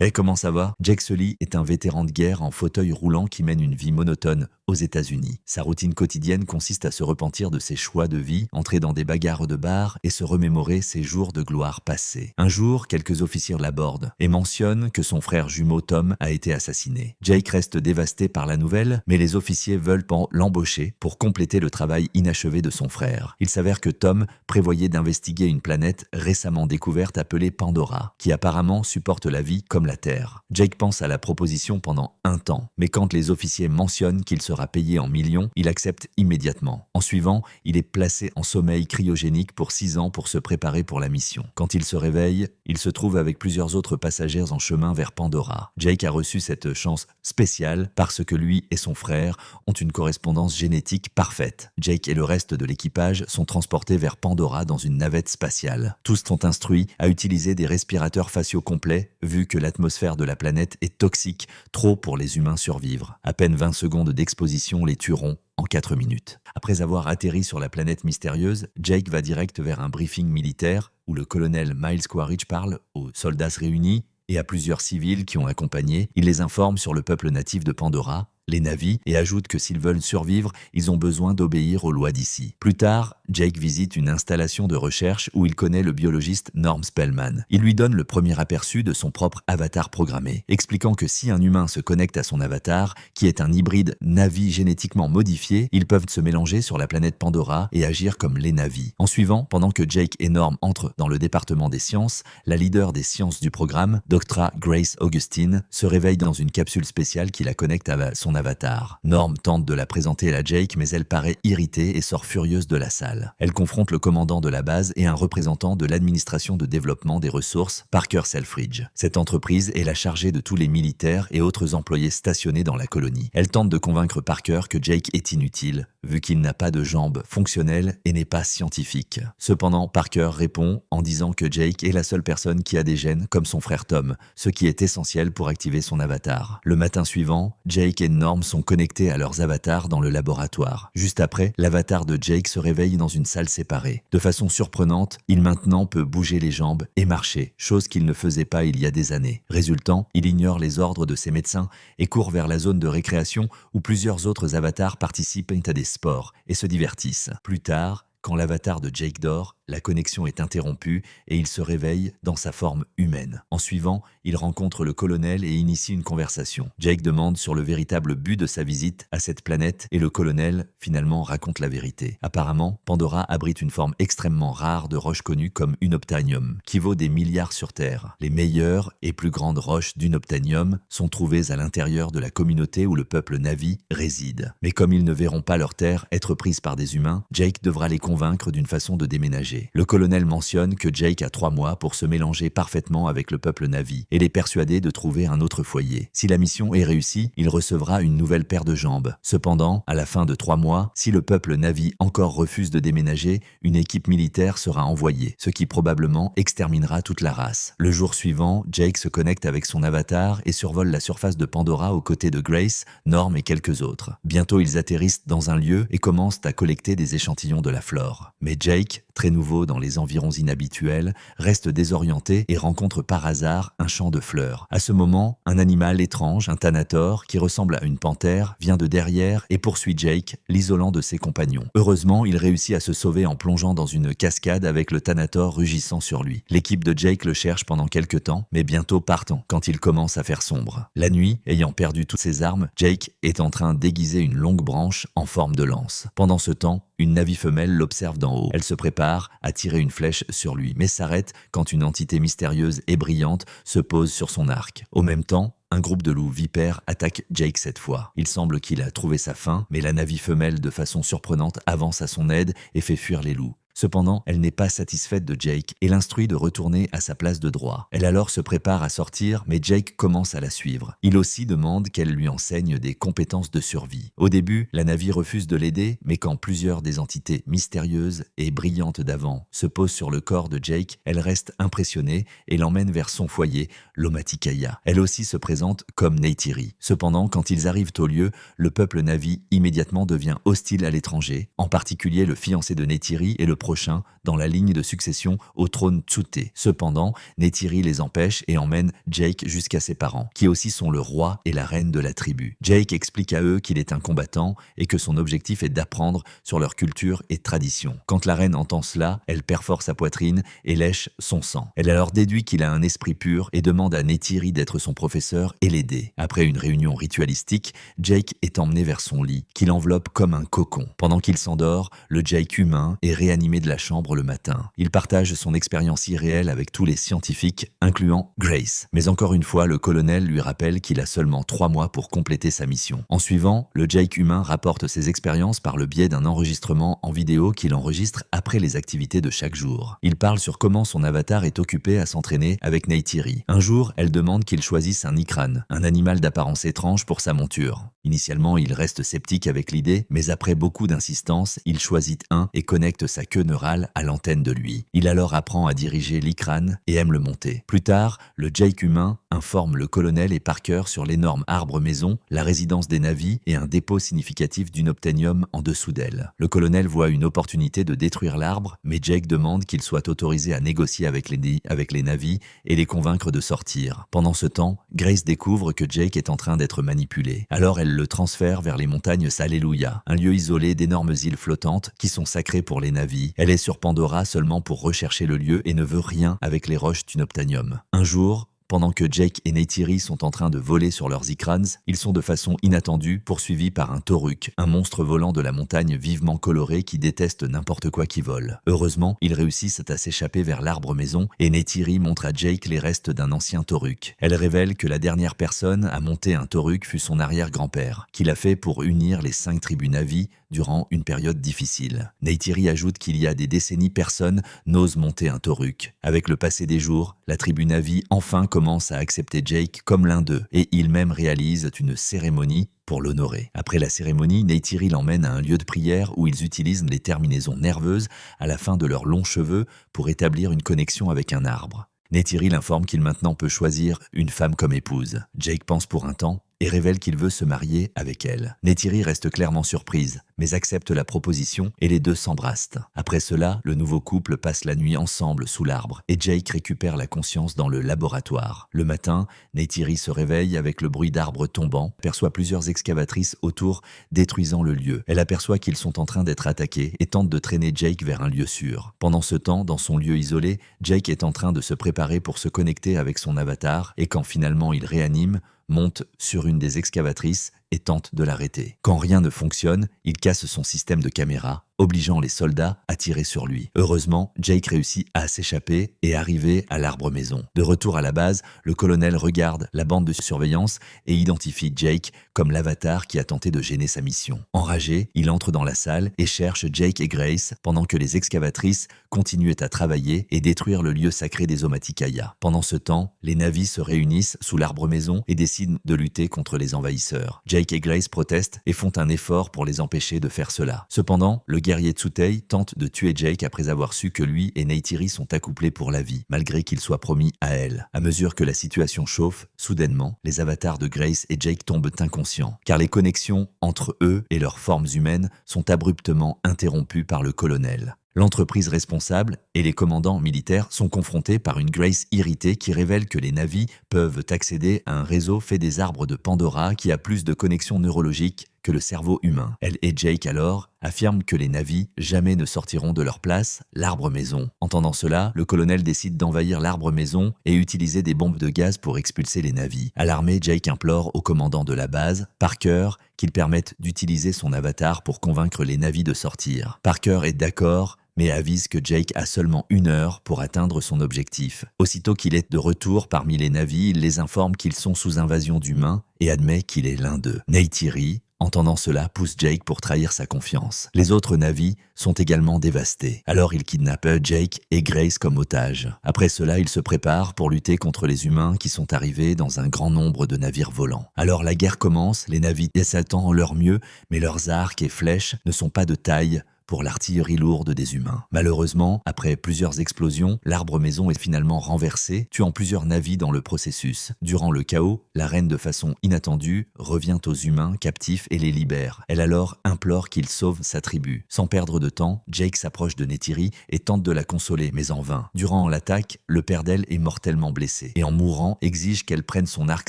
Hey, comment ça va? Jake Sully est un vétéran de guerre en fauteuil roulant qui mène une vie monotone aux États-Unis. Sa routine quotidienne consiste à se repentir de ses choix de vie, entrer dans des bagarres de bar et se remémorer ses jours de gloire passés. Un jour, quelques officiers l'abordent et mentionnent que son frère jumeau Tom a été assassiné. Jake reste dévasté par la nouvelle, mais les officiers veulent l'embaucher pour compléter le travail inachevé de son frère. Il s'avère que Tom prévoyait d'investiguer une planète récemment découverte appelée Pandora, qui apparemment supporte la vie comme la Terre. Jake pense à la proposition pendant un temps, mais quand les officiers mentionnent qu'il sera payé en millions, il accepte immédiatement. En suivant, il est placé en sommeil cryogénique pour 6 ans pour se préparer pour la mission. Quand il se réveille, il se trouve avec plusieurs autres passagers en chemin vers Pandora. Jake a reçu cette chance spéciale parce que lui et son frère ont une correspondance génétique parfaite. Jake et le reste de l'équipage sont transportés vers Pandora dans une navette spatiale. Tous sont instruits à utiliser des respirateurs faciaux complets vu que l'atmosphère de la planète est toxique, trop pour les humains survivre. À peine 20 secondes d'exposition les tueront en 4 minutes. Après avoir atterri sur la planète mystérieuse, Jake va direct vers un briefing militaire où le colonel Miles Quaritch parle aux soldats réunis et à plusieurs civils qui ont accompagné. Il les informe sur le peuple natif de Pandora, les Na'vi, et ajoute que s'ils veulent survivre, ils ont besoin d'obéir aux lois d'ici. Plus tard, Jake visite une installation de recherche où il connaît le biologiste Norm Spellman. Il lui donne le premier aperçu de son propre avatar programmé, expliquant que si un humain se connecte à son avatar, qui est un hybride Na'vi génétiquement modifié, ils peuvent se mélanger sur la planète Pandora et agir comme les Na'vi. En suivant, pendant que Jake et Norm entrent dans le département des sciences, la leader des sciences du programme, Dr. Grace Augustine, se réveille dans une capsule spéciale qui la connecte à son avatar. Norm tente de la présenter à Jake, mais elle paraît irritée et sort furieuse de la salle. Elle confronte le commandant de la base et un représentant de l'administration de développement des ressources, Parker Selfridge. Cette entreprise est la chargée de tous les militaires et autres employés stationnés dans la colonie. Elle tente de convaincre Parker que Jake est inutile, vu qu'il n'a pas de jambes fonctionnelles et n'est pas scientifique. Cependant, Parker répond en disant que Jake est la seule personne qui a des gènes comme son frère Tom, ce qui est essentiel pour activer son avatar. Le matin suivant, Jake et Norm sont connectés à leurs avatars dans le laboratoire. Juste après, l'avatar de Jake se réveille dans une salle séparée. De façon surprenante, il maintenant peut bouger les jambes et marcher, chose qu'il ne faisait pas il y a des années. Résultant, il ignore les ordres de ses médecins et court vers la zone de récréation où plusieurs autres avatars participent à des sports et se divertissent. Plus tard, quand l'avatar de Jake dort, la connexion est interrompue et il se réveille dans sa forme humaine. En suivant, il rencontre le colonel et initie une conversation. Jake demande sur le véritable but de sa visite à cette planète et le colonel, finalement, raconte la vérité. Apparemment, Pandora abrite une forme extrêmement rare de roche connue comme unobtainium, qui vaut des milliards sur Terre. Les meilleures et plus grandes roches d'unobtainium sont trouvées à l'intérieur de la communauté où le peuple Na'vi réside. Mais comme ils ne verront pas leur terre être prise par des humains, Jake devra les convaincre d'une façon de déménager. Le colonel mentionne que Jake a 3 mois pour se mélanger parfaitement avec le peuple Na'vi et les persuader de trouver un autre foyer. Si la mission est réussie, il recevra une nouvelle paire de jambes. Cependant, à la fin de 3 mois, si le peuple Na'vi encore refuse de déménager, une équipe militaire sera envoyée, ce qui probablement exterminera toute la race. Le jour suivant, Jake se connecte avec son avatar et survole la surface de Pandora aux côtés de Grace, Norm et quelques autres. Bientôt, ils atterrissent dans un lieu et commencent à collecter des échantillons de la flore. Mais Jake, très nouveau dans les environs inhabituels, reste désorienté et rencontre par hasard un champ de fleurs. À ce moment, un animal étrange, un thanator, qui ressemble à une panthère, vient de derrière et poursuit Jake, l'isolant de ses compagnons. Heureusement, il réussit à se sauver en plongeant dans une cascade avec le thanator rugissant sur lui. L'équipe de Jake le cherche pendant quelques temps, mais bientôt partant, quand il commence à faire sombre. La nuit, ayant perdu toutes ses armes, Jake est en train d'aiguiser une longue branche en forme de lance. Pendant ce temps, une Na'vi femelle l'observe d'en haut. Elle se prépare à tirer une flèche sur lui, mais s'arrête quand une entité mystérieuse et brillante se pose sur son arc. Au même temps, un groupe de loups vipères attaque Jake cette fois. Il semble qu'il a trouvé sa faim, mais la Na'vi femelle, de façon surprenante, avance à son aide et fait fuir les loups. Cependant, elle n'est pas satisfaite de Jake et l'instruit de retourner à sa place de droit. Elle alors se prépare à sortir, mais Jake commence à la suivre. Il aussi demande qu'elle lui enseigne des compétences de survie. Au début, la Na'vi refuse de l'aider, mais quand plusieurs des entités mystérieuses et brillantes d'avant se posent sur le corps de Jake, elle reste impressionnée et l'emmène vers son foyer, l'Omaticaya. Elle aussi se présente comme Neytiri. Cependant, quand ils arrivent au lieu, le peuple Na'vi immédiatement devient hostile à l'étranger, en particulier le fiancé de Neytiri et le prochains dans la ligne de succession au trône Tsuté. Cependant, Neytiri les empêche et emmène Jake jusqu'à ses parents, qui aussi sont le roi et la reine de la tribu. Jake explique à eux qu'il est un combattant et que son objectif est d'apprendre sur leur culture et tradition. Quand la reine entend cela, elle perfore sa poitrine et lèche son sang. Elle alors déduit qu'il a un esprit pur et demande à Neytiri d'être son professeur et l'aider. Après une réunion ritualistique, Jake est emmené vers son lit, qu'il enveloppe comme un cocon. Pendant qu'il s'endort, le Jake humain est réanimé de la chambre le matin. Il partage son expérience irréelle avec tous les scientifiques, incluant Grace. Mais encore une fois, le colonel lui rappelle qu'il a seulement 3 mois pour compléter sa mission. En suivant, le Jake humain rapporte ses expériences par le biais d'un enregistrement en vidéo qu'il enregistre après les activités de chaque jour. Il parle sur comment son avatar est occupé à s'entraîner avec Neytiri. Un jour, elle demande qu'il choisisse un Ikran, un animal d'apparence étrange pour sa monture. Initialement, il reste sceptique avec l'idée, mais après beaucoup d'insistance, il choisit un et connecte sa queue neurale à l'antenne de lui. Il alors apprend à diriger l'Ikran et aime le monter. Plus tard, le Jake humain informe le colonel et Parker sur l'énorme arbre maison, la résidence des Na'vi et un dépôt significatif d'unobtainium en dessous d'elle. Le colonel voit une opportunité de détruire l'arbre, mais Jake demande qu'il soit autorisé à négocier avec les Na'vi et les convaincre de sortir. Pendant ce temps, Grace découvre que Jake est en train d'être manipulé. Alors elle le transfère vers les montagnes Salleluya, un lieu isolé d'énormes îles flottantes qui sont sacrées pour les Na'vi. Elle est sur Pandora seulement pour rechercher le lieu et ne veut rien avec les roches d'unobtainium. Un jour, pendant que Jake et Neytiri sont en train de voler sur leurs Ikrans, ils sont de façon inattendue poursuivis par un Toruk, un monstre volant de la montagne vivement coloré qui déteste n'importe quoi qui vole. Heureusement, ils réussissent à s'échapper vers l'arbre maison et Neytiri montre à Jake les restes d'un ancien Toruk. Elle révèle que la dernière personne à monter un Toruk fut son arrière-grand-père, qu'il a fait pour unir les 5 tribus Na'vi durant une période difficile. Neytiri ajoute qu'il y a des décennies personne n'ose monter un Toruk. Avec le passé des jours, la tribu Na'vi enfin commence à accepter Jake comme l'un d'eux et ils même réalisent une cérémonie pour l'honorer. Après la cérémonie, Neytiri l'emmène à un lieu de prière où ils utilisent les terminaisons nerveuses à la fin de leurs longs cheveux pour établir une connexion avec un arbre. Neytiri l'informe qu'il maintenant peut choisir une femme comme épouse. Jake pense pour un temps et révèle qu'il veut se marier avec elle. Neytiri reste clairement surprise, mais accepte la proposition et les deux s'embrassent. Après cela, le nouveau couple passe la nuit ensemble sous l'arbre et Jake récupère la conscience dans le laboratoire. Le matin, Neytiri se réveille avec le bruit d'arbres tombant, perçoit plusieurs excavatrices autour détruisant le lieu. Elle aperçoit qu'ils sont en train d'être attaqués et tente de traîner Jake vers un lieu sûr. Pendant ce temps, dans son lieu isolé, Jake est en train de se préparer pour se connecter avec son avatar et quand finalement il réanime, monte sur une des excavatrices et tente de l'arrêter. Quand rien ne fonctionne, il casse son système de caméra, obligeant les soldats à tirer sur lui. Heureusement, Jake réussit à s'échapper et arriver à l'arbre maison. De retour à la base, le colonel regarde la bande de surveillance et identifie Jake comme l'avatar qui a tenté de gêner sa mission. Enragé, il entre dans la salle et cherche Jake et Grace pendant que les excavatrices continuaient à travailler et détruire le lieu sacré des Omaticaya. Pendant ce temps, les Na'vi se réunissent sous l'arbre maison et décident de lutter contre les envahisseurs. Jake et Grace protestent et font un effort pour les empêcher de faire cela. Cependant, le guerrier Tsutei tente de tuer Jake après avoir su que lui et Neytiri sont accouplés pour la vie, malgré qu'il soit promis à elle. À mesure que la situation chauffe, soudainement, les avatars de Grace et Jake tombent inconscients, car les connexions entre eux et leurs formes humaines sont abruptement interrompues par le colonel. L'entreprise responsable et les commandants militaires sont confrontés par une Grace irritée qui révèle que les Na'vi peuvent accéder à un réseau fait des arbres de Pandora qui a plus de connexions neurologiques que le cerveau humain. Elle et Jake alors affirment que les Na'vi jamais ne sortiront de leur place, l'arbre maison. Entendant cela, le colonel décide d'envahir l'arbre maison et utiliser des bombes de gaz pour expulser les Na'vi. Alarmé, Jake implore au commandant de la base, Parker, qu'il permette d'utiliser son avatar pour convaincre les Na'vi de sortir. Parker est d'accord, mais avise que Jake a seulement 1 heure pour atteindre son objectif. Aussitôt qu'il est de retour parmi les Na'vi, il les informe qu'ils sont sous invasion d'humains et admet qu'il est l'un d'eux. Neytiri, entendant cela, pousse Jake pour trahir sa confiance. Les autres Na'vi sont également dévastés. Alors il kidnappe Jake et Grace comme otages. Après cela, il se prépare pour lutter contre les humains qui sont arrivés dans un grand nombre de navires volants. Alors la guerre commence, les Na'vi essaient en leur mieux, mais leurs arcs et flèches ne sont pas de taille pour l'artillerie lourde des humains. Malheureusement, après plusieurs explosions, l'arbre maison est finalement renversé, tuant plusieurs navis dans le processus. Durant le chaos, la reine de façon inattendue revient aux humains captifs et les libère. Elle alors implore qu'ils sauvent sa tribu. Sans perdre de temps, Jake s'approche de Neytiri et tente de la consoler, mais en vain. Durant l'attaque, le père d'elle est mortellement blessé et en mourant exige qu'elle prenne son arc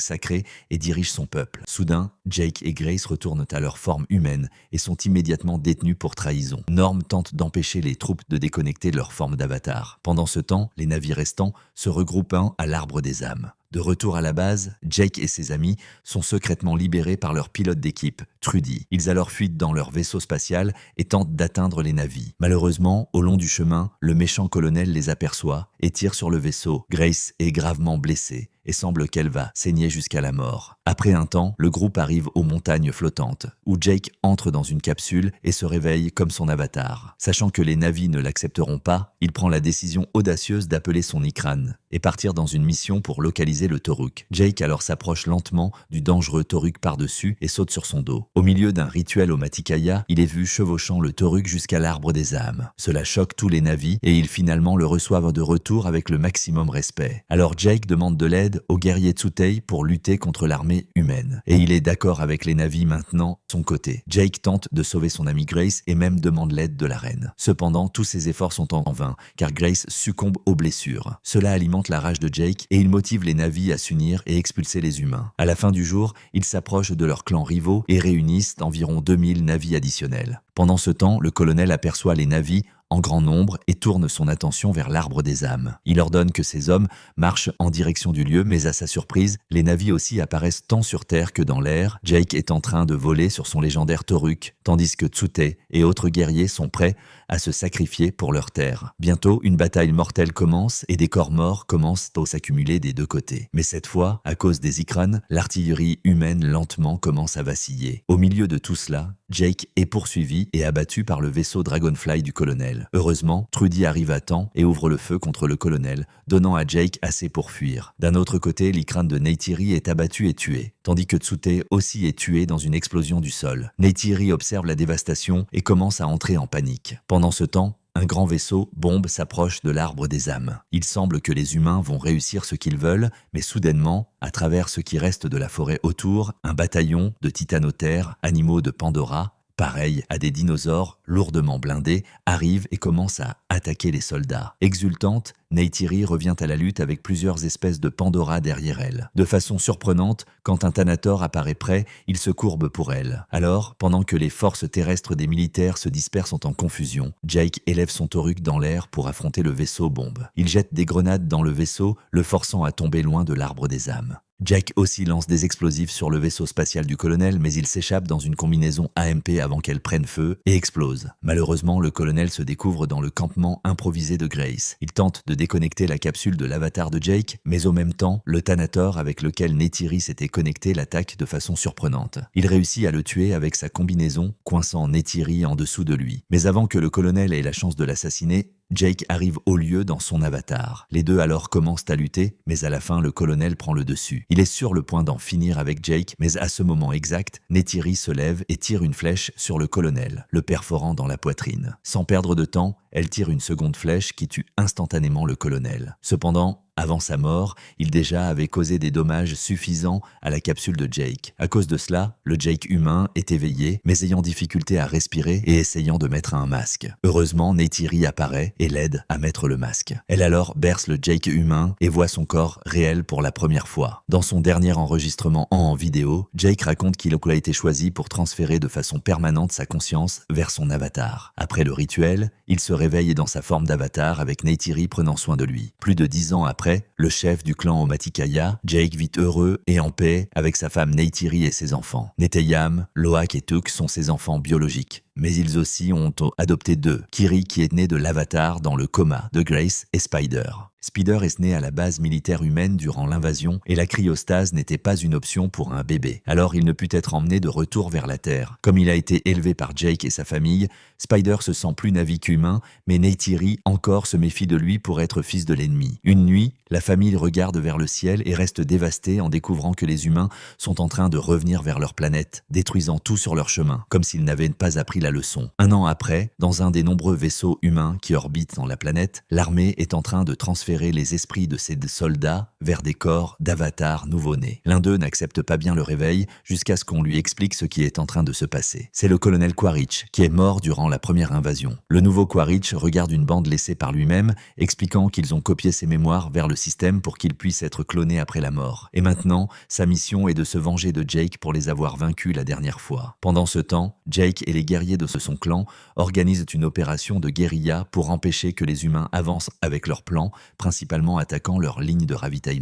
sacré et dirige son peuple. Soudain, Jake et Grace retournent à leur forme humaine et sont immédiatement détenus pour trahison. Norm tente d'empêcher les troupes de déconnecter leur forme d'avatar. Pendant ce temps, les navires restants se regroupent à l'arbre des âmes. De retour à la base, Jake et ses amis sont secrètement libérés par leur pilote d'équipe, Trudy. Ils alors fuient dans leur vaisseau spatial et tentent d'atteindre les navis. Malheureusement, au long du chemin, le méchant colonel les aperçoit et tire sur le vaisseau. Grace est gravement blessée et semble qu'elle va saigner jusqu'à la mort. Après un temps, le groupe arrive aux montagnes flottantes, où Jake entre dans une capsule et se réveille comme son avatar. Sachant que les navis ne l'accepteront pas, il prend la décision audacieuse d'appeler son Ikran et partir dans une mission pour localiser le Toruk. Jake alors s'approche lentement du dangereux Toruk par-dessus et saute sur son dos. Au milieu d'un rituel au Matikaya, il est vu chevauchant le Toruk jusqu'à l'arbre des âmes. Cela choque tous les navis et ils finalement le reçoivent de retour avec le maximum respect. Alors Jake demande de l'aide au guerrier Tsutei pour lutter contre l'armée humaine. Et il est d'accord avec les navis maintenant, son côté. Jake tente de sauver son amie Grace et même demande l'aide de la reine. Cependant, tous ses efforts sont en vain, car Grace succombe aux blessures. Cela alimente la rage de Jake et il motive les navis à s'unir et expulser les humains. À la fin du jour, ils s'approchent de leurs clans rivaux et réunissent environ 2000 navis additionnels. Pendant ce temps, le colonel aperçoit les navis en grand nombre et tourne son attention vers l'arbre des âmes. Il ordonne que ses hommes marchent en direction du lieu, mais à sa surprise, les navis aussi apparaissent tant sur terre que dans l'air. Jake est en train de voler sur son légendaire Toruk, tandis que Tsutei et autres guerriers sont prêts à se sacrifier pour leur terre. Bientôt, une bataille mortelle commence et des corps morts commencent à s'accumuler des deux côtés. Mais cette fois, à cause des Ikran, l'artillerie humaine lentement commence à vaciller. Au milieu de tout cela, Jake est poursuivi et abattu par le vaisseau Dragonfly du colonel. Heureusement, Trudy arrive à temps et ouvre le feu contre le colonel, donnant à Jake assez pour fuir. D'un autre côté, l'Ikran de Neytiri est abattu et tué, tandis que Tsutei aussi est tué dans une explosion du sol. Neytiri observe la dévastation et commence à entrer en panique. Pendant ce temps, un grand vaisseau, bombe, s'approche de l'arbre des âmes. Il semble que les humains vont réussir ce qu'ils veulent, mais soudainement, à travers ce qui reste de la forêt autour, un bataillon de titanothères, animaux de Pandora, pareil à des dinosaures lourdement blindés, arrive et commence à attaquer les soldats. Exultante, Neytiri revient à la lutte avec plusieurs espèces de Pandora derrière elle. De façon surprenante, quand un Thanator apparaît près, il se courbe pour elle. Alors, pendant que les forces terrestres des militaires se dispersent en confusion, Jake élève son Toruk dans l'air pour affronter le vaisseau bombe. Il jette des grenades dans le vaisseau, le forçant à tomber loin de l'arbre des âmes. Jack aussi lance des explosifs sur le vaisseau spatial du colonel, mais il s'échappe dans une combinaison AMP avant qu'elle prenne feu et explose. Malheureusement, le colonel se découvre dans le campement improvisé de Grace. Il tente de déconnecter la capsule de l'avatar de Jake, mais au même temps, le Thanator avec lequel Neytiri s'était connecté l'attaque de façon surprenante. Il réussit à le tuer avec sa combinaison, coinçant Neytiri en dessous de lui. Mais avant que le colonel ait la chance de l'assassiner, Jake arrive au lieu dans son avatar. Les deux alors commencent à lutter, mais à la fin, le colonel prend le dessus. Il est sur le point d'en finir avec Jake, mais à ce moment exact, Neytiri se lève et tire une flèche sur le colonel, le perforant dans la poitrine. Sans perdre de temps, elle tire une seconde flèche qui tue instantanément le colonel. Cependant, avant sa mort, il déjà avait causé des dommages suffisants à la capsule de Jake. À cause de cela, le Jake humain est éveillé, mais ayant difficulté à respirer et essayant de mettre un masque. Heureusement, Neytiri apparaît et l'aide à mettre le masque. Elle alors berce le Jake humain et voit son corps réel pour la première fois. Dans son dernier enregistrement en vidéo, Jake raconte qu'il a été choisi pour transférer de façon permanente sa conscience vers son avatar. Après le rituel, il se réveille dans sa forme d'avatar avec Neytiri prenant soin de lui. Plus de 10 ans après, le chef du clan Omaticaya, Jake vit heureux et en paix avec sa femme Neytiri et ses enfants. Neteyam, Loak et Tuk sont ses enfants biologiques. Mais ils aussi ont adopté deux. Kiri qui est né de l'avatar dans le coma de Grace et Spider. Spider est né à la base militaire humaine durant l'invasion et la cryostase n'était pas une option pour un bébé. Alors il ne put être emmené de retour vers la Terre. Comme il a été élevé par Jake et sa famille, Spider se sent plus navi qu'humain, mais Neytiri encore se méfie de lui pour être fils de l'ennemi. Une nuit, la famille regarde vers le ciel et reste dévastée en découvrant que les humains sont en train de revenir vers leur planète, détruisant tout sur leur chemin, comme s'ils n'avaient pas appris la leçon. Un an après, dans un des nombreux vaisseaux humains qui orbitent dans la planète, l'armée est en train de transférer les esprits de ses soldats vers des corps d'avatars nouveau-nés. L'un d'eux n'accepte pas bien le réveil jusqu'à ce qu'on lui explique ce qui est en train de se passer. C'est le colonel Quaritch qui est mort durant la première invasion. Le nouveau Quaritch regarde une bande laissée par lui-même, expliquant qu'ils ont copié ses mémoires vers le système pour qu'il puisse être cloné après la mort. Et maintenant, sa mission est de se venger de Jake pour les avoir vaincus la dernière fois. Pendant ce temps, Jake et les guerriers de son clan organisent une opération de guérilla pour empêcher que les humains avancent avec leur plan, principalement attaquant leur ligne de ravitaillement.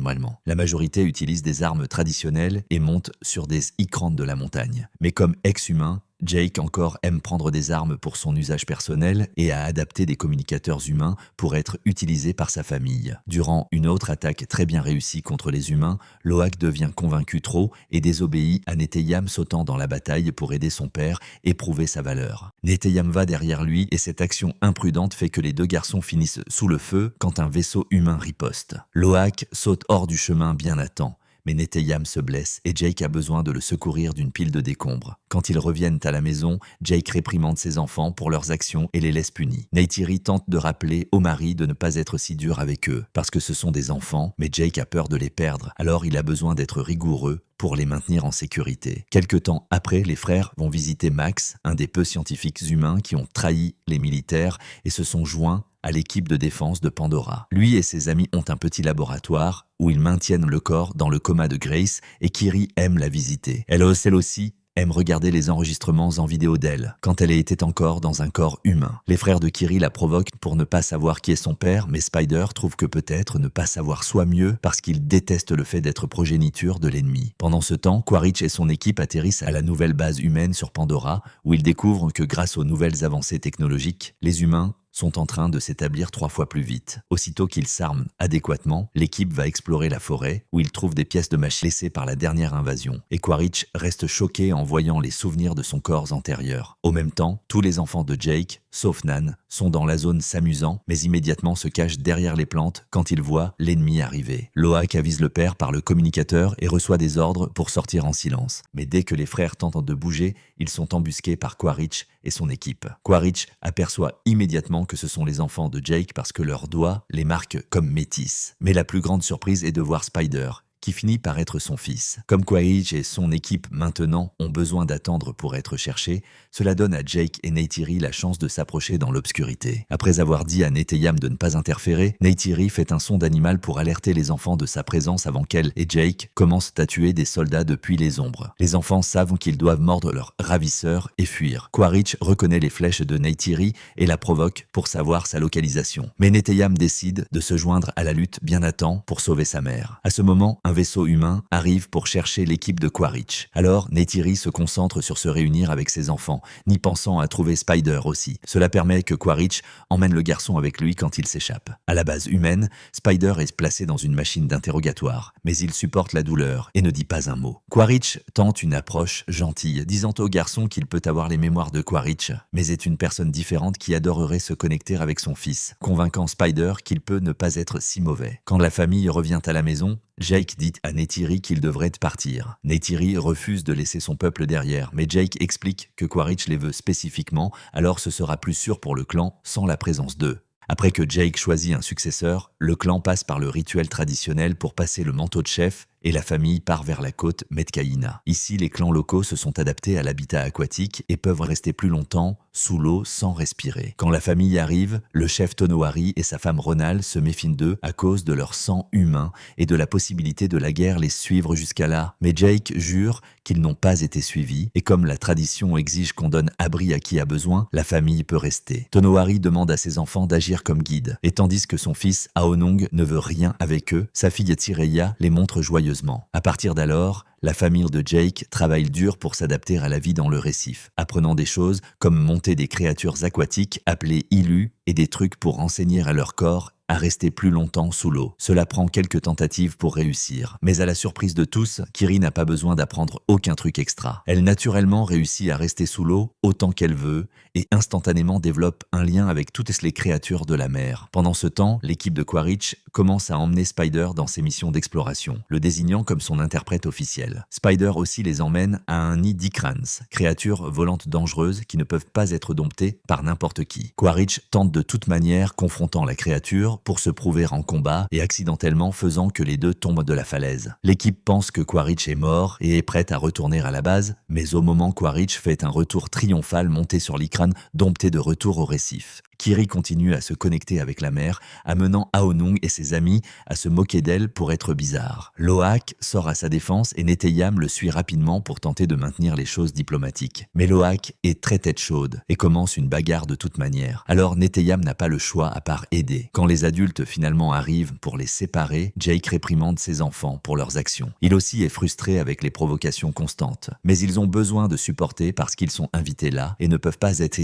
La majorité utilise des armes traditionnelles et monte sur des icrans de la montagne. Mais comme ex-humain, Jake encore aime prendre des armes pour son usage personnel et a adapté des communicateurs humains pour être utilisés par sa famille. Durant une autre attaque très bien réussie contre les humains, Loak devient convaincu trop et désobéit à Neteyam sautant dans la bataille pour aider son père et prouver sa valeur. Neteyam va derrière lui et cette action imprudente fait que les deux garçons finissent sous le feu quand un vaisseau humain riposte. Loak saute hors du chemin bien à temps. Mais Neteyam se blesse et Jake a besoin de le secourir d'une pile de décombres. Quand ils reviennent à la maison, Jake réprimande ses enfants pour leurs actions et les laisse punis. Neytiri tente de rappeler au mari de ne pas être si dur avec eux, parce que ce sont des enfants, mais Jake a peur de les perdre, alors il a besoin d'être rigoureux pour les maintenir en sécurité. Quelque temps après, les frères vont visiter Max, un des peu scientifiques humains qui ont trahi les militaires et se sont joints à l'équipe de défense de Pandora. Lui et ses amis ont un petit laboratoire où ils maintiennent le corps dans le coma de Grace et Kiri aime la visiter. Elle aussi aime regarder les enregistrements en vidéo d'elle, quand elle était encore dans un corps humain. Les frères de Kiri la provoquent pour ne pas savoir qui est son père, mais Spider trouve que peut-être ne pas savoir soit mieux parce qu'il déteste le fait d'être progéniture de l'ennemi. Pendant ce temps, Quaritch et son équipe atterrissent à la nouvelle base humaine sur Pandora, où ils découvrent que grâce aux nouvelles avancées technologiques, les humains sont en train de s'établir 3 fois plus vite. Aussitôt qu'ils s'arment adéquatement, l'équipe va explorer la forêt où ils trouvent des pièces de machines laissées par la dernière invasion. Et Quaritch reste choqué en voyant les souvenirs de son corps antérieur. Au même temps, tous les enfants de Jake, sauf Nan, sont dans la zone s'amusant, mais immédiatement se cachent derrière les plantes quand ils voient l'ennemi arriver. Loak avise le père par le communicateur et reçoit des ordres pour sortir en silence. Mais dès que les frères tentent de bouger, ils sont embusqués par Quaritch et son équipe. Quaritch aperçoit immédiatement que ce sont les enfants de Jake parce que leurs doigts les marquent comme métis. Mais la plus grande surprise est de voir Spider, qui finit par être son fils. Comme Quaritch et son équipe maintenant ont besoin d'attendre pour être cherchés, cela donne à Jake et Neytiri la chance de s'approcher dans l'obscurité. Après avoir dit à Neteyam de ne pas interférer, Neytiri fait un son d'animal pour alerter les enfants de sa présence avant qu'elle et Jake commencent à tuer des soldats depuis les ombres. Les enfants savent qu'ils doivent mordre leur ravisseur et fuir. Quaritch reconnaît les flèches de Neytiri et la provoque pour savoir sa localisation. Mais Neteyam décide de se joindre à la lutte bien à temps pour sauver sa mère. À ce moment, un vaisseau humain arrive pour chercher l'équipe de Quaritch. Alors, Neytiri se concentre sur se réunir avec ses enfants, n'y pensant à trouver Spider aussi. Cela permet que Quaritch emmène le garçon avec lui quand il s'échappe. À la base humaine, Spider est placé dans une machine d'interrogatoire, mais il supporte la douleur et ne dit pas un mot. Quaritch tente une approche gentille, disant au garçon qu'il peut avoir les mémoires de Quaritch, mais est une personne différente qui adorerait se connecter avec son fils, convainquant Spider qu'il peut ne pas être si mauvais. Quand la famille revient à la maison, Jake dit à Neytiri qu'il devrait partir. Neytiri refuse de laisser son peuple derrière, mais Jake explique que Quaritch les veut spécifiquement, alors ce sera plus sûr pour le clan sans la présence d'eux. Après que Jake choisit un successeur, le clan passe par le rituel traditionnel pour passer le manteau de chef et la famille part vers la côte Metcaïna. Ici, les clans locaux se sont adaptés à l'habitat aquatique et peuvent rester plus longtemps sous l'eau sans respirer. Quand la famille arrive, le chef Tonowari et sa femme Ronal se méfient d'eux à cause de leur sang humain et de la possibilité de la guerre les suivre jusqu'à là. Mais Jake jure qu'ils n'ont pas été suivis et comme la tradition exige qu'on donne abri à qui a besoin, la famille peut rester. Tonowari demande à ses enfants d'agir comme guide et tandis que son fils Aonong ne veut rien avec eux, sa fille Tireya les montre joyeusement. À partir d'alors, la famille de Jake travaille dur pour s'adapter à la vie dans le récif, apprenant des choses comme monter des créatures aquatiques appelées ilus et des trucs pour enseigner à leur corps à rester plus longtemps sous l'eau. Cela prend quelques tentatives pour réussir. Mais à la surprise de tous, Kiri n'a pas besoin d'apprendre aucun truc extra. Elle naturellement réussit à rester sous l'eau autant qu'elle veut et instantanément développe un lien avec toutes les créatures de la mer. Pendant ce temps, l'équipe de Quaritch commence à emmener Spider dans ses missions d'exploration, le désignant comme son interprète officiel. naturel. Spider aussi les emmène à un nid d'Ikrans, créatures volantes dangereuses qui ne peuvent pas être domptées par n'importe qui. Quaritch tente de toute manière confrontant la créature pour se prouver en combat et accidentellement faisant que les deux tombent de la falaise. L'équipe pense que Quaritch est mort et est prête à retourner à la base, mais au moment Quaritch fait un retour triomphal monté sur l'Ikran, dompté de retour au récif. Kiri continue à se connecter avec la mer, amenant Aonung et ses amis à se moquer d'elle pour être bizarre. Loak sort à sa défense et Neteyam le suit rapidement pour tenter de maintenir les choses diplomatiques. Mais Loak est très tête chaude et commence une bagarre de toute manière. Alors Neteyam n'a pas le choix à part aider. Quand les adultes finalement arrivent pour les séparer, Jake réprimande ses enfants pour leurs actions. Il aussi est frustré avec les provocations constantes. Mais ils ont besoin de supporter parce qu'ils sont invités là et ne peuvent pas être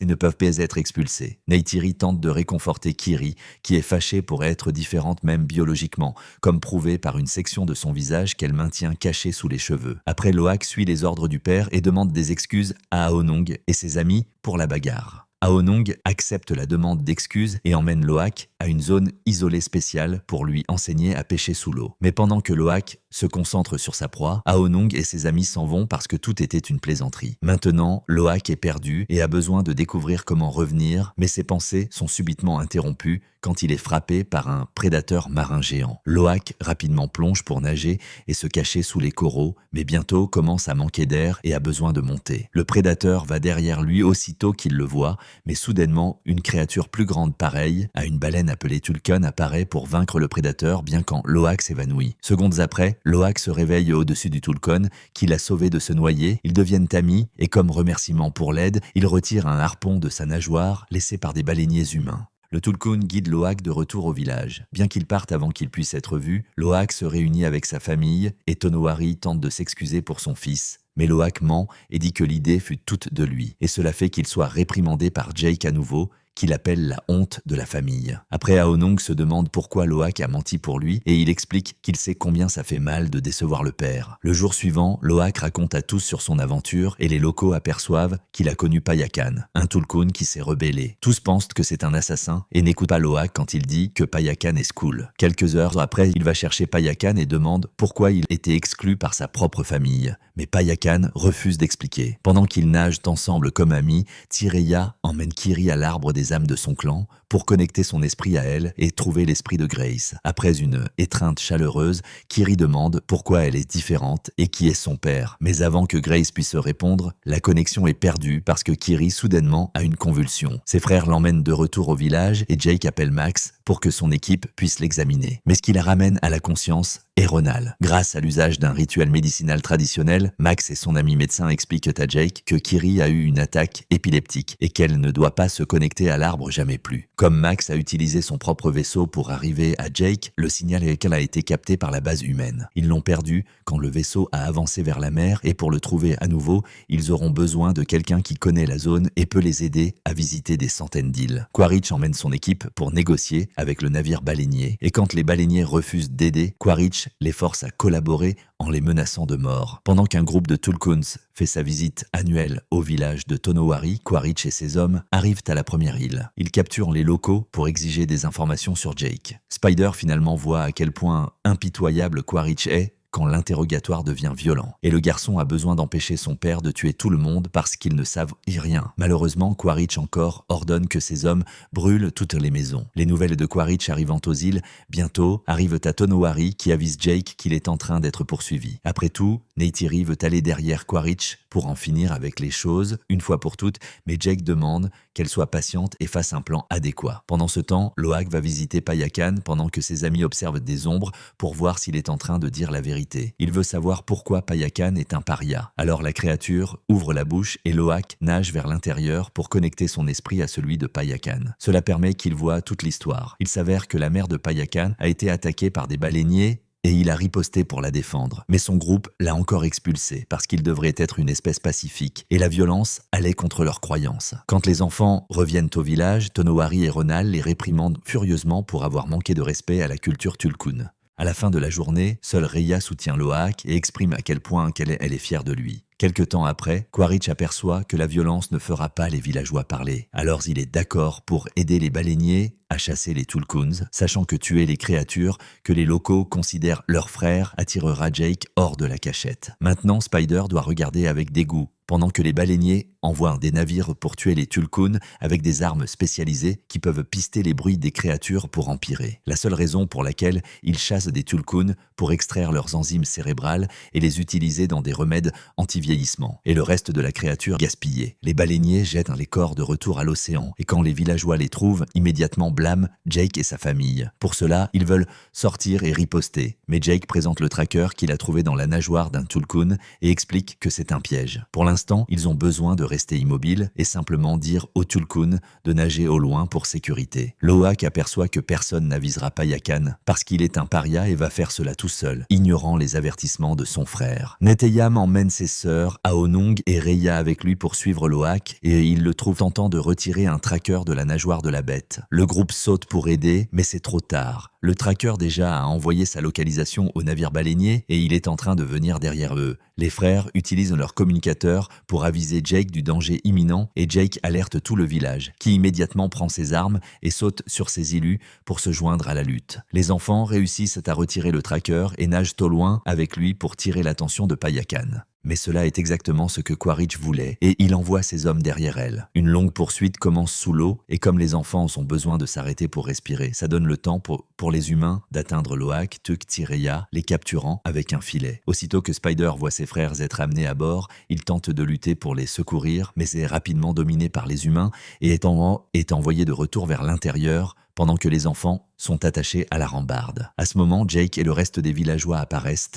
et ne peuvent pas être expulsés. Neytiri tente de réconforter Kiri, qui est fâchée pour être différente même biologiquement, comme prouvé par une section de son visage qu'elle maintient cachée sous les cheveux. Après, Loak suit les ordres du père et demande des excuses à Aonung et ses amis pour la bagarre. Aonung accepte la demande d'excuses et emmène Loak à une zone isolée spéciale pour lui enseigner à pêcher sous l'eau. Mais pendant que Loak se concentre sur sa proie, Aonung et ses amis s'en vont parce que tout était une plaisanterie. Maintenant, Loak est perdu et a besoin de découvrir comment revenir, mais ses pensées sont subitement interrompues quand il est frappé par un prédateur marin géant. Loak rapidement plonge pour nager et se cacher sous les coraux, mais bientôt commence à manquer d'air et a besoin de monter. Le prédateur va derrière lui aussitôt qu'il le voit, mais soudainement, une créature plus grande pareille à une baleine appelée Tulkun apparaît pour vaincre le prédateur bien quand Loak s'évanouit. Secondes après, Loak se réveille au-dessus du Tulkun qui l'a sauvé de se noyer. Ils deviennent amis et comme remerciement pour l'aide, il retire un harpon de sa nageoire laissé par des baleiniers humains. Le Tulkun guide Loak de retour au village. Bien qu'il parte avant qu'il puisse être vu, Loak se réunit avec sa famille et Tonowari tente de s'excuser pour son fils. Mais Loak ment et dit que l'idée fut toute de lui. Et cela fait qu'il soit réprimandé par Jake à nouveau, qu'il appelle la honte de la famille. Après, Aonung se demande pourquoi Loak a menti pour lui et il explique qu'il sait combien ça fait mal de décevoir le père. Le jour suivant, Loak raconte à tous sur son aventure et les locaux aperçoivent qu'il a connu Payakan, un Tulkun qui s'est rebellé. Tous pensent que c'est un assassin et n'écoutent pas Loak quand il dit que Payakan est Skul. Quelques heures après, il va chercher Payakan et demande pourquoi il était exclu par sa propre famille. Mais Payakan refuse d'expliquer. Pendant qu'ils nagent ensemble comme amis, Tireya emmène Kiri à l'arbre des âmes de son clan pour connecter son esprit à elle et trouver l'esprit de Grace. Après une étreinte chaleureuse, Kiri demande pourquoi elle est différente et qui est son père. Mais avant que Grace puisse répondre, la connexion est perdue parce que Kiri soudainement a une convulsion. Ses frères l'emmènent de retour au village et Jake appelle Max pour que son équipe puisse l'examiner. Mais ce qui la ramène à la conscience est Ronal. Grâce à l'usage d'un rituel médicinal traditionnel, Max et son ami médecin expliquent à Jake que Kiri a eu une attaque épileptique et qu'elle ne doit pas se connecter à l'arbre jamais plus. Comme Max a utilisé son propre vaisseau pour arriver à Jake, le signal a été capté par la base humaine. Ils l'ont perdu quand le vaisseau a avancé vers la mer et pour le trouver à nouveau, ils auront besoin de quelqu'un qui connaît la zone et peut les aider à visiter des centaines d'îles. Quaritch emmène son équipe pour négocier avec le navire baleinier et quand les baleiniers refusent d'aider, Quaritch les force à collaborer en les menaçant de mort. Pendant qu'un groupe de Tulkuns fait sa visite annuelle au village de Tonowari, Quaritch et ses hommes arrivent à la première île. Ils capturent les locaux pour exiger des informations sur Jake. Spider finalement voit à quel point impitoyable Quaritch est quand l'interrogatoire devient violent. Et le garçon a besoin d'empêcher son père de tuer tout le monde parce qu'ils ne savent rien. Malheureusement, Quaritch encore ordonne que ses hommes brûlent toutes les maisons. Les nouvelles de Quaritch arrivant aux îles, bientôt arrivent à Tonowari qui avise Jake qu'il est en train d'être poursuivi. Après tout, Neytiri veut aller derrière Quaritch pour en finir avec les choses, une fois pour toutes, mais Jake demande qu'elle soit patiente et fasse un plan adéquat. Pendant ce temps, Loak va visiter Payakan pendant que ses amis observent des ombres pour voir s'il est en train de dire la vérité. Il veut savoir pourquoi Payakan est un paria. Alors la créature ouvre la bouche et Loak nage vers l'intérieur pour connecter son esprit à celui de Payakan. Cela permet qu'il voit toute l'histoire. Il s'avère que la mère de Payakan a été attaquée par des baleiniers et il a riposté pour la défendre. Mais son groupe l'a encore expulsé parce qu'il devrait être une espèce pacifique et la violence allait contre leurs croyances. Quand les enfants reviennent au village, Tonowari et Ronal les réprimandent furieusement pour avoir manqué de respect à la culture Tulkun. À la fin de la journée, seule Rhea soutient Loak et exprime à quel point elle est fière de lui. Quelque temps après, Quaritch aperçoit que la violence ne fera pas les villageois parler. Alors il est d'accord pour aider les baleiniers à chasser les Tulkuns, sachant que tuer les créatures que les locaux considèrent leurs frères attirera Jake hors de la cachette. Maintenant, Spider doit regarder avec dégoût, pendant que les baleiniers envoient des navires pour tuer les Tulkuns avec des armes spécialisées qui peuvent pister les bruits des créatures pour empirer. La seule raison pour laquelle ils chassent des Tulkuns pour extraire leurs enzymes cérébrales et les utiliser dans des remèdes anti-vieillissement. Et le reste de la créature gaspillé. Les baleiniers jettent les corps de retour à l'océan et quand les villageois les trouvent, immédiatement blâment Jake et sa famille. Pour cela, ils veulent sortir et riposter. Mais Jake présente le tracker qu'il a trouvé dans la nageoire d'un Tulkun et explique que c'est un piège. Pour l'instant, ils ont besoin de rester immobiles et simplement dire aux Tulkun de nager au loin pour sécurité. Loak aperçoit que personne n'avisera Payakan parce qu'il est un paria et va faire cela tout seul, ignorant les avertissements de son frère. Neteyam emmène ses sœurs, Aonung et Rhea avec lui pour suivre Loak et il le trouve tentant de retirer un tracker de la nageoire de la bête. Le groupe saute pour aider, mais c'est trop tard. Le tracker déjà a envoyé sa localisation au navire baleinier et il est en train de venir derrière eux. Les frères utilisent leur communicateur pour aviser Jake du danger imminent et Jake alerte tout le village, qui immédiatement prend ses armes et saute sur ses illus pour se joindre à la lutte. Les enfants réussissent à retirer le tracker et nagent au loin avec lui pour tirer l'attention de Payakan. Mais cela est exactement ce que Quaritch voulait, et il envoie ses hommes derrière elle. Une longue poursuite commence sous l'eau, et comme les enfants ont besoin de s'arrêter pour respirer, ça donne le temps pour les humains d'atteindre Loak, Tuk, Tireya, les capturant avec un filet. Aussitôt que Spider voit ses frères être amenés à bord, il tente de lutter pour les secourir, mais est rapidement dominé par les humains et est envoyé de retour vers l'intérieur, pendant que les enfants sont attachés à la rambarde. À ce moment, Jake et le reste des villageois apparaissent,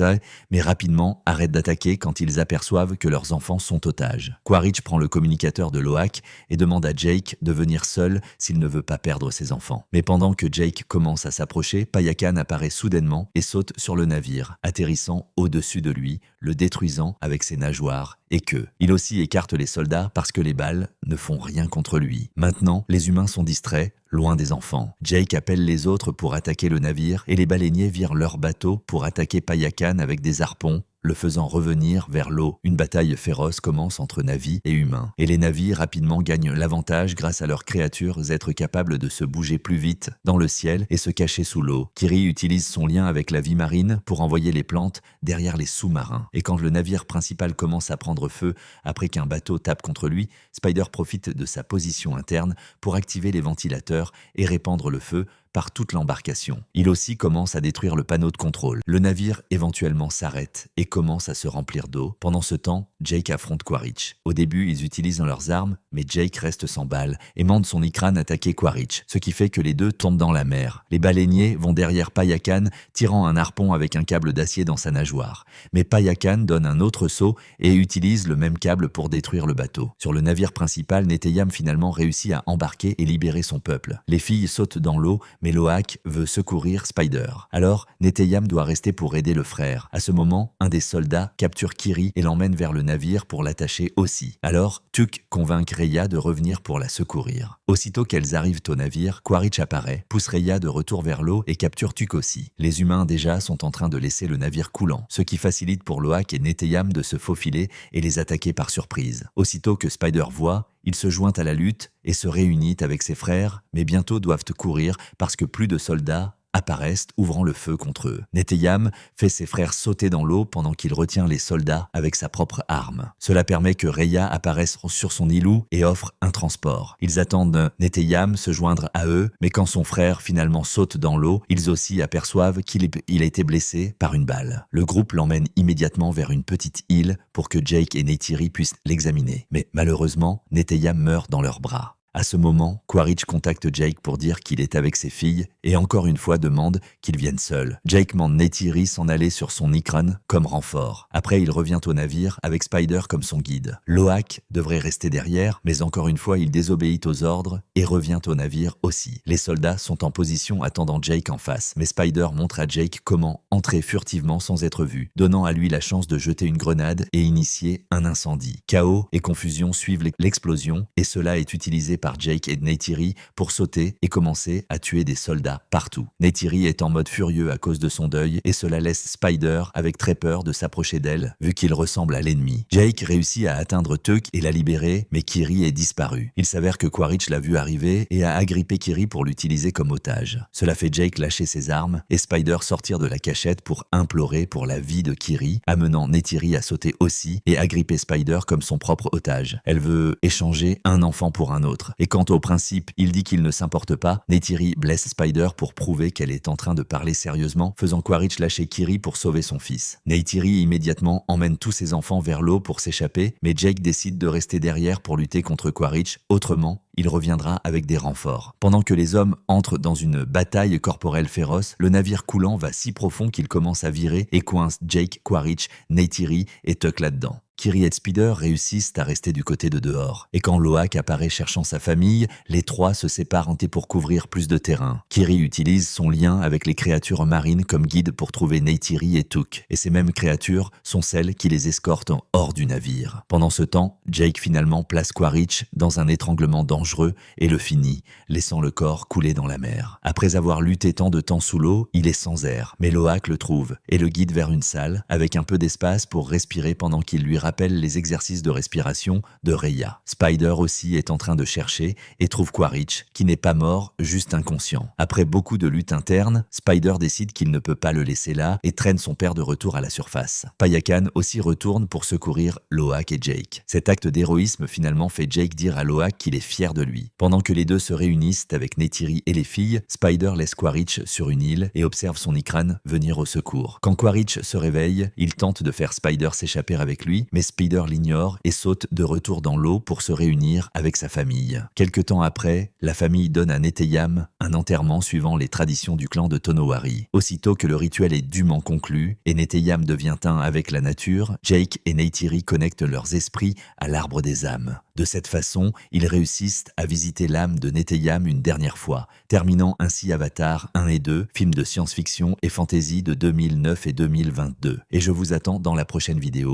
mais rapidement arrêtent d'attaquer quand ils aperçoivent que leurs enfants sont otages. Quaritch prend le communicateur de Loak et demande à Jake de venir seul s'il ne veut pas perdre ses enfants. Mais pendant que Jake commence à s'approcher, Payakan apparaît soudainement et saute sur le navire, atterrissant au-dessus de lui, le détruisant avec ses nageoires et queues. Il aussi écarte les soldats parce que les balles ne font rien contre lui. Maintenant, les humains sont distraits, loin des enfants. Jake appelle les autres pour attaquer le navire et les baleiniers virent leur bateau pour attaquer Payakan avec des harpons, le faisant revenir vers l'eau. Une bataille féroce commence entre navis et humains. Et les navis rapidement gagnent l'avantage grâce à leurs créatures être capables de se bouger plus vite dans le ciel et se cacher sous l'eau. Kiri utilise son lien avec la vie marine pour envoyer les plantes derrière les sous-marins. Et quand le navire principal commence à prendre feu après qu'un bateau tape contre lui, Spider profite de sa position interne pour activer les ventilateurs et répandre le feu par toute l'embarcation. Il aussi commence à détruire le panneau de contrôle. Le navire éventuellement s'arrête et commence à se remplir d'eau. Pendant ce temps, Jake affronte Quaritch. Au début, ils utilisent leurs armes, mais Jake reste sans balles et mande son Ikran attaquer Quaritch, ce qui fait que les deux tombent dans la mer. Les baleiniers vont derrière Payakan, tirant un harpon avec un câble d'acier dans sa nageoire. Mais Payakan donne un autre saut et utilise le même câble pour détruire le bateau. Sur le navire principal, Neteyam finalement réussit à embarquer et libérer son peuple. Les filles sautent dans l'eau, mais Loak veut secourir Spider. Alors, Neteyam doit rester pour aider le frère. À ce moment, un des soldats capture Kiri et l'emmène vers le navire pour l'attacher aussi. Alors, Tuk convainc Rhea de revenir pour la secourir. Aussitôt qu'elles arrivent au navire, Quaritch apparaît, pousse Rhea de retour vers l'eau et capture Tuk aussi. Les humains déjà sont en train de laisser le navire coulant, ce qui facilite pour Loak et Neteyam de se faufiler et les attaquer par surprise. Aussitôt que Spider voit, il se joint à la lutte et se réunit avec ses frères, mais bientôt doivent courir parce que plus de soldats apparaissent, ouvrant le feu contre eux. Neteyam fait ses frères sauter dans l'eau pendant qu'il retient les soldats avec sa propre arme. Cela permet que Rhea apparaisse sur son îlot et offre un transport. Ils attendent Neteyam se joindre à eux, mais quand son frère finalement saute dans l'eau, ils aussi aperçoivent qu'il a été blessé par une balle. Le groupe l'emmène immédiatement vers une petite île pour que Jake et Neytiri puissent l'examiner. Mais malheureusement, Neteyam meurt dans leurs bras. À ce moment, Quaritch contacte Jake pour dire qu'il est avec ses filles et encore une fois demande qu'il vienne seul. Jake mande Neytiri s'en aller sur son Ikran comme renfort. Après, il revient au navire avec Spider comme son guide. Loak devrait rester derrière, mais encore une fois, il désobéit aux ordres et revient au navire aussi. Les soldats sont en position attendant Jake en face, mais Spider montre à Jake comment entrer furtivement sans être vu, donnant à lui la chance de jeter une grenade et initier un incendie. Chaos et confusion suivent l'explosion et cela est utilisé par par Jake et Neytiri pour sauter et commencer à tuer des soldats partout. Neytiri est en mode furieux à cause de son deuil et cela laisse Spider avec très peur de s'approcher d'elle vu qu'il ressemble à l'ennemi. Jake réussit à atteindre Tuck et la libérer, mais Kiri est disparu. Il s'avère que Quaritch l'a vu arriver et a agrippé Kiri pour l'utiliser comme otage. Cela fait Jake lâcher ses armes et Spider sortir de la cachette pour implorer pour la vie de Kiri, amenant Neytiri à sauter aussi et agripper Spider comme son propre otage. Elle veut échanger un enfant pour un autre. Et quant au principe, il dit qu'il ne s'importe pas. Neytiri blesse Spider pour prouver qu'elle est en train de parler sérieusement, faisant Quaritch lâcher Kiri pour sauver son fils. Neytiri immédiatement emmène tous ses enfants vers l'eau pour s'échapper, mais Jake décide de rester derrière pour lutter contre Quaritch. Autrement, il reviendra avec des renforts. Pendant que les hommes entrent dans une bataille corporelle féroce, le navire coulant va si profond qu'il commence à virer et coince Jake, Quaritch, Neytiri et Tuck là-dedans. Kiri et Spider réussissent à rester du côté de dehors. Et quand Loak apparaît cherchant sa famille, les trois se séparent pour couvrir plus de terrain. Kiri utilise son lien avec les créatures marines comme guide pour trouver Neytiri et Tuck. Et ces mêmes créatures sont celles qui les escortent hors du navire. Pendant ce temps, Jake finalement place Quaritch dans un étranglement dangereux et le finit, laissant le corps couler dans la mer. Après avoir lutté tant de temps sous l'eau, il est sans air. Mais Loak le trouve et le guide vers une salle avec un peu d'espace pour respirer pendant qu'il lui rappelle les exercices de respiration de Rhea. Spider aussi est en train de chercher et trouve Quaritch, qui n'est pas mort, juste inconscient. Après beaucoup de luttes internes, Spider décide qu'il ne peut pas le laisser là et traîne son père de retour à la surface. Payakan aussi retourne pour secourir Loak et Jake. Cet acte d'héroïsme finalement fait Jake dire à Loak qu'il est fier de lui. Pendant que les deux se réunissent avec Neytiri et les filles, Spider laisse Quaritch sur une île et observe son Ikran venir au secours. Quand Quaritch se réveille, il tente de faire Spider s'échapper avec lui, mais Spider l'ignore et saute de retour dans l'eau pour se réunir avec sa famille. Quelque temps après, la famille donne à Neteyam un enterrement suivant les traditions du clan de Tonowari. Aussitôt que le rituel est dûment conclu et Neteyam devient un avec la nature, Jake et Neytiri connectent leurs esprits à l'arbre des âmes. De cette façon, ils réussissent à visiter l'âme de Neteyam une dernière fois, terminant ainsi Avatar 1 et 2, films de science-fiction et fantasy de 2009 et 2022. Et je vous attends dans la prochaine vidéo.